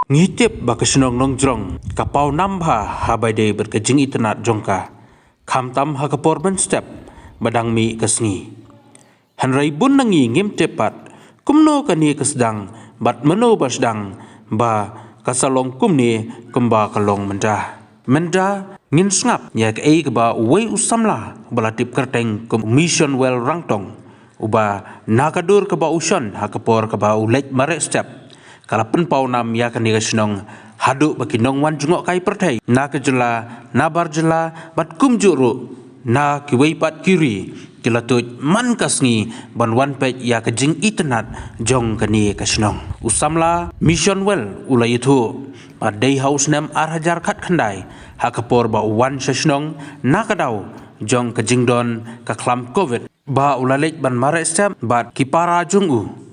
Ngitip bakasinong nongjrong kapau nambha habaide berkejing itenat jongka kamtam hakapor ben step badang mi kesngi hanrai bun nangi ngim tepat kumno kani kesdang bat meno basdang ba kasalong kumni kemba kalong menda ngin snap ya ke ba wei usamla balatip kerteng ke mission well rangtong uba nakadur ke ba usion hakapor ke ba ulek mare step kalapen pau nam ya kan sinong hadu baki nong wan jungok kai pertai na kejela na barjela bat kum juru na kiwei pat kiri kilatut man kasngi ban wan pet ya kejing itenat jong kani kasinong usamla mission well ulai itu padai haus nam arhajar khat khandai hakapor ba wan sasinong na kadau jong kejing don kaklam covid ba ulalek ban mare step bat kipara jungu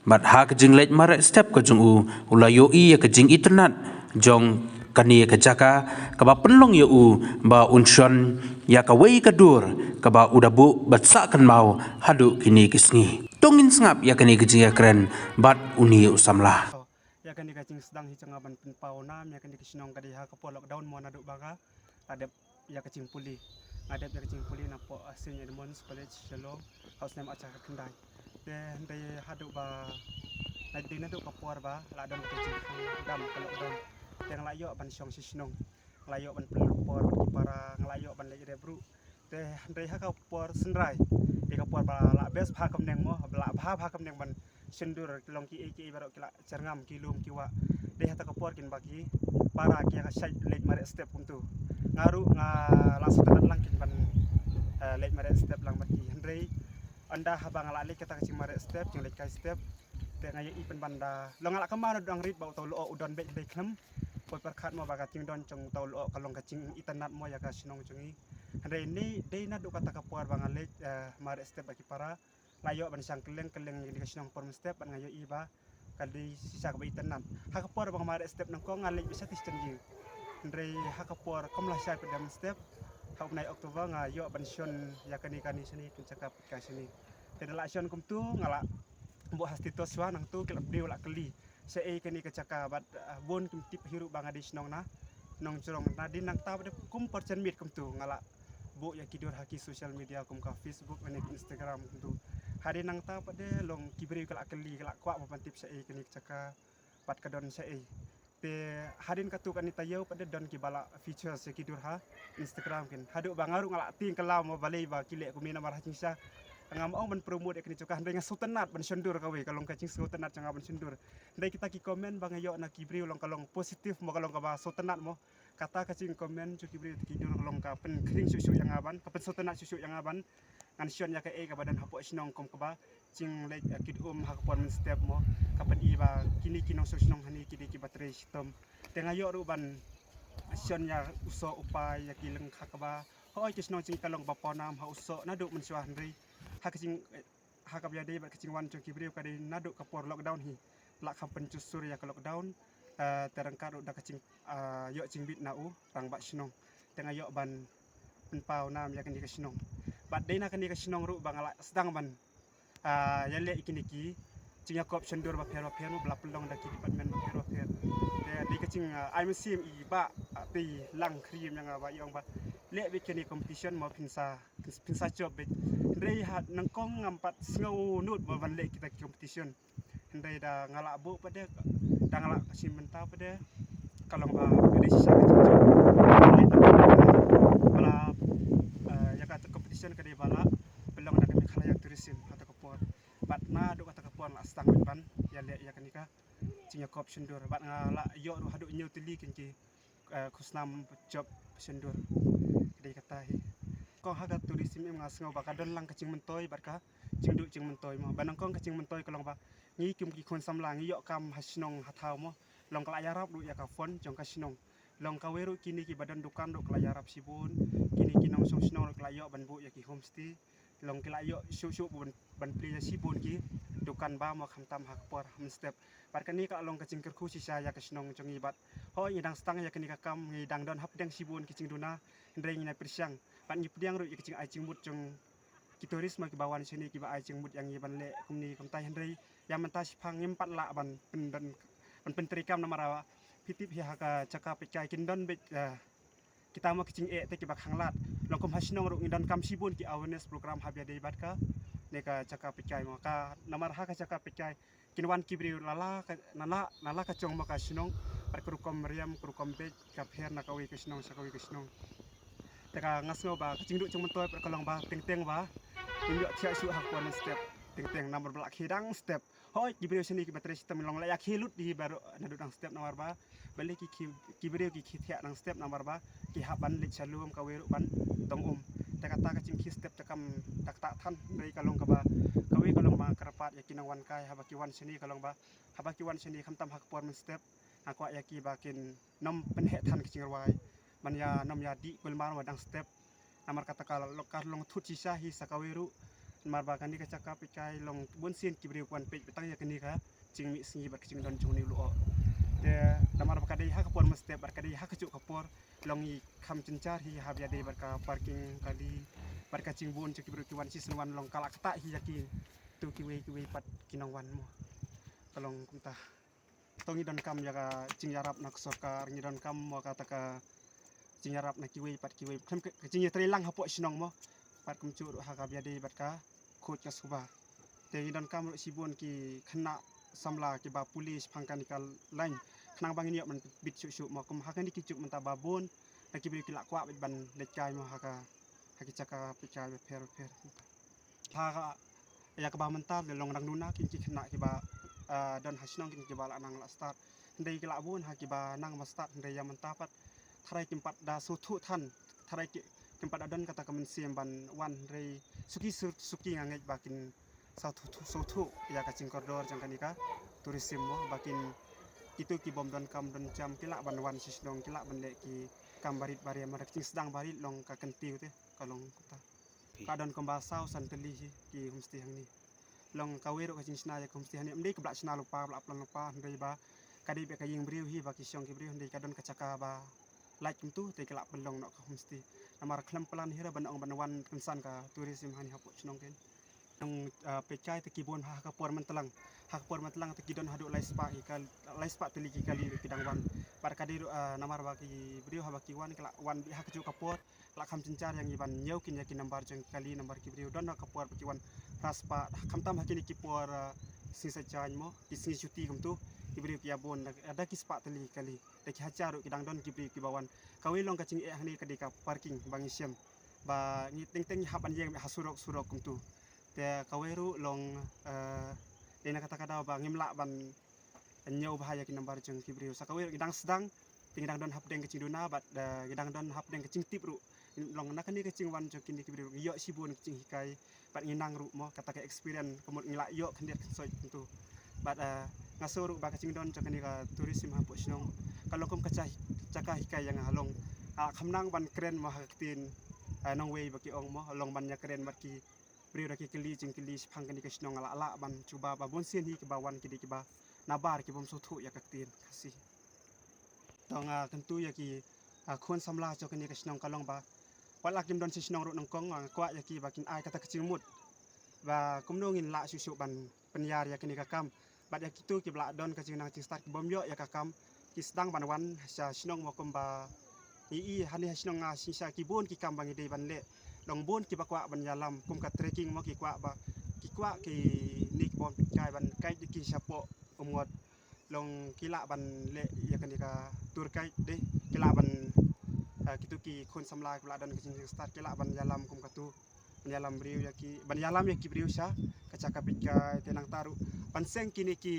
bat ha kejing lej mare step ke jung ulayo i ya kejing internet jong kani ke jaka ka ba penlong ya ba unsion ya ka wei ka dur ka ba udabu bat sa kan mau hadu kini kisngi tongin sngap ya kani kejing ya keren bat uni usamla ya kani kajing sedang hicangaban penpau nam ya kani kisinong kadi ha kapo lockdown mo naduk baga adep ya kajing puli ngadep ya kajing puli napo asin Edmonds College Shalom house name acara kendai de hadu ba nadina tu kapor ba la don kecil dam kalau don yang layo ban siong sisinong layo ban pelopor para nglayo ban lagi rebru de ha kapor senrai de kapor ba la bes pha kam neng mo la pha kam neng ban sendur long ki barok kila cerngam kilum kiwa de ha kapor kin bagi para ki ka sai lek mare step untuk ngaru langsung lang kin ban lek mare step lang bagi hendrei anda habang ala lek kata kecil mare step jeng lek kai step te ngayi ipen banda long ala kamana dang rit bau tau lo udon be klem poi perkat mo baga ting don ceng tau lo kalong kacing itanat mo ya ka sinong cengi hande ni de na do kata kapuar bang ale mare step bagi para layo ban sang keleng yang di sinong form step ban ngayi iba kali sisa ka itanat ha kapuar bang mare step nang ko ngale bisa tis cengi hande ha kapuar kom lah sai pedam step ha unai oktober ngayo ban sion ya kani sini pencakap ka sini te relation kum tu ngala bu hastito swa nang tu kelap dia lak keli sei kani kecaka bat bon kum tip hiru bang adi snong na nong curong na din nang ta kum percen mit kum tu ngala bu ya kidur haki social media kum ka Facebook and Instagram tu hari nang ta pade long kibri kelak keli kelak kwa ban tip sei kani kecaka bat kadon sei te hadin katu kani tayau pada don kibala feature se kidur ha Instagram kin hadu bangaru ngala ting kelau mo balai ba kilek kumina marah cingsa ngam ong ban promote ekni cokah dengan sutenat ban sendur kawe kalong kacing sutenat canga ban sendur ndai kita ki komen bang yo na kibri long kalong positif mo kalong ka ba sutenat mo kata kacing komen cu kibri tidur kalong ka pen kering susu yang aban ka pen sutenat susu yang aban ngan sion ya ka ka badan hapo sinong kom ka ba cing lek kid ha ka pon step mo ka pen i ba kini kinong susunong hani kidi ki baterai sistem tenga yo ru ban sion ya uso upay ya kileng ka ba hoi kisnong cing kalong ba ponam ha uso nadu men suah ndri hakacing hakap ya dei kacing wan cong kibri ka dei naduk kapor lockdown hi lak kam pencusur ya ke lockdown terangkat udah kacing yok cing bit nau rang bak sinong tengah yok ban penpau nam ya kan di kasinong bat dei na kan di kasinong ru bang ala sedang ban ya le ikini ki cing yakop sendur ba per mo bla pelong da ki department ba per ya di kacing I'm sim i ba ti lang krim yang ba yong ba le bikini competition mo pinsa job bit ndai hat nangkong ngampat ngau nut ba ban le kita competition ndai da ngala bu pada da ngala kasim menta pada kalong ba kadi sisa kacing bala ya kata competition kadi bala belong da kami khalayak tourism kata kapor bat na do kata kapor la stang ban ya le ya kanika cinya kop sendur bat ngala yo hadu nyu tili kinki kusnam job sendur dei kata hi ko haga tourism em ngasngau ba kadon lang kacing mentoy barka cingduk cing mentoy mo banang kong kacing mentoy kalong ba ngi kim ki khon samlang yo kam hasnong hathau mo long kala yarap du ya ka fon jong kasinong long kaweru kini ki badan dukan do kala yarap sibun kini kinong song sinong kala yo ban bu ya ki homestay long kala yo su ban pli ya sibun ki dukan ba mo khamtam hakpor homestay barka ni ka long kacing kerku sisa ya kasinong jong ibat ho idang stang ya kini ka kam ngidang don hap deng sibun ki cing duna ndrei ngina persiang pan nyipdiang ru ikicing aicing mut jong kitoris ma kibawan sini kiba aicing mut yang iban le kumni kumtai hendrei yang mentas phang ngimpat la ban pendan pentrikam namara pitip hi haka caka pecai kindon bet kita mau kicing te ki bak hanglat lokom hasnong ru indon kam sibun ki awareness program habia dei batka neka caka pecai maka namar haka caka pecai kinwan kibri nala ka chong maka sinong par krukom meriam krukom bet ka pher na kawi kisnong sakawi kisnong teka ngasno ba kicing du chung mentoy par kalong ba teng ba inyo tia su hak one step teng nomor belak hidang step hoi kibri sini ki baterai sistem long layak hilut di baru nadu dang step nomor ba balik ki kibri ki tia dang step nomor ba ki haban lik salum kawiru ban tong teka ta kicing ki step tekam tak tan dari kalong ka ba kawi kalong ba kerapat yakin wan kai habaki wan sini kalong ba habaki wan sini kam tam hak one step aku yaki bakin nom penhet tan kicing ruai man ya nom ya di kulmar wadang step namar kata kalau lokar long tut sisa hi sakawiru mar ba kan ni kacaka pikai long bonsin kibri kwan pe petang ya kini ka cing mi singi bar kicing don chung ni luo de namar ba kadai ha kapor meste bar kadai ha kacuk kapor long i kham cincar hi ha biade bar ka parking kali bar ka cing bun kibri ki wan season wan long kala kata hi yaki tu kiwe pat kinong wan mo kalong kunta tongi don kam ya ka cing yarap nak sokar ngi don kam mo kata ka cing yarap nak kiwe pat kiwe kem kicing ya trilang hapo sinong mo pat kum cu ha ka biade bar ka khot ka suba te ngi don kam sibun ki khna samla ki ba pulis phangkan kal lain khnang bang ni man bit su mo kum ha kan di kicuk man ta babon nak kibri ki la kwa bit ban lekai mo ha ka haki caka pecah per ha ya ka ba mental le long rang nuna kin ki khna ki ba don hasnong kin ki ba la nang la start ndei ki la bun ha ki ba nang ma start ndei ya menta pat tharai kimpat da su thu than tharai ki kimpat adon kata kamen sim ban wan rei suki ngangai bakin sau thu ya ka cing koridor jang kanika turisim mo bakin itu ki bom don kam don jam ki la ban wan sisnong ki la ban le ki kam barit bare mar cing sedang barit long ka kentiu te kalong kota kadon kombasau santeli ki homestay hang ni long kaweru ka cing sna ya homestay hani mdei ka blak sna lupa blak plan lupa ndei ba kadi be ka ying briu hi ba ki syong ki briu ndei kadon ka caka ba like tu te kelak belong nok ka homestay namar klam plan hira ban ong ban wan kensan ka tourism hani hapo snong ken nong pecai te kibon ha ka por mentelang te kidon hadu lai spa teli ki kali kidang wan par kadiru namar ba ki briu ha ba ki wan kelak wan bi ha ka ka por la kham cincar yang iban nyau kin yakin nambar jeng kali nambar ki briu don ka por ki wan raspa kham tam hakini ki por sisa chan mo ki sing cuti kum tu ki briu ki abon ada ki spa teli kali de ki hacaru kidang don ki briu ki bawan kawi long ka cing e hani kadika parking bangi siam ba ni teng haban yeng hasurok kum tu te kaweru long ena kata kada ba ngimla ban nyau bahaya ki nambar jeng ki briu sakaweru kidang sedang tingdang don hapdeng kecing duna bat gidang don hapdeng kecing tip ru long nak ni kecing wan jokin di kibri yo sibun kecing hikai bat nginang ru mo kata ke experience kemut ngila yo kendir soi tentu bat ngasur ba kecing don jokin ka tourism hapo sinong kalau kum caka hikai yang halong khamnang ban keren mo haktin nong wei baki ong mo long ban ya keren mat ki bri ra ki kili jing kili phang kan di kesnong ala ban cuba ba bon sin hi ke bawan ki di ki ba nabar ki bom suthu ya kaktin kasih tong tentu ya ki khon samla cho kini kesnong kalong ba wala kim don sisnong ru nongkong kwa ya ki bakin ai kata kecing mut ba kumnongin la susu ban penyar ya kini kakam bat ya kitu ki bla don kecing nang cing start ki bom yo ya kakam ki sedang ban wan sa sinong mo kum ba i hani sinong sisa ki bon ki kam bangi dei ban le long bon ki bakwa ban yalam kum ka trekking mo ki kwa ki nik bom kai ban kai ki sapo umot long kila ban le ya kanika tur kai de kila ban kitu ki khon samla kila dan kecing start kila ban yalam kum katu ban yalam briu ya ki ban yalam ya ki briu sha kacaka pika tenang taru ban seng kini ki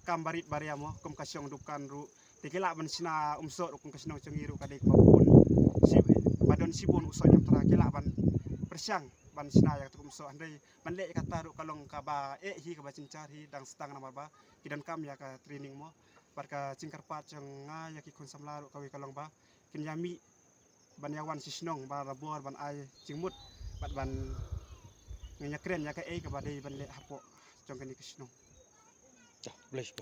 kam barit bariamo kum kasyong dukan ru tikila ban sina umso kum kasnong cengiru kadek babon si badon sibun uso jam tera kila ban persyang ban sina ya kum so andai ban le kata ru kalong ka ba hi ka ba cincar hi dang stang namar ba kidan kam ya ka training mo barka cingkar pat jang nga ya ki kun samla ru kawi kalong ba kin yami ban yawan sisnong ba rabor ban ai cingmut bat ban nganya keren ya ka ka ba dei ban le hapo jong kani kisnong Bless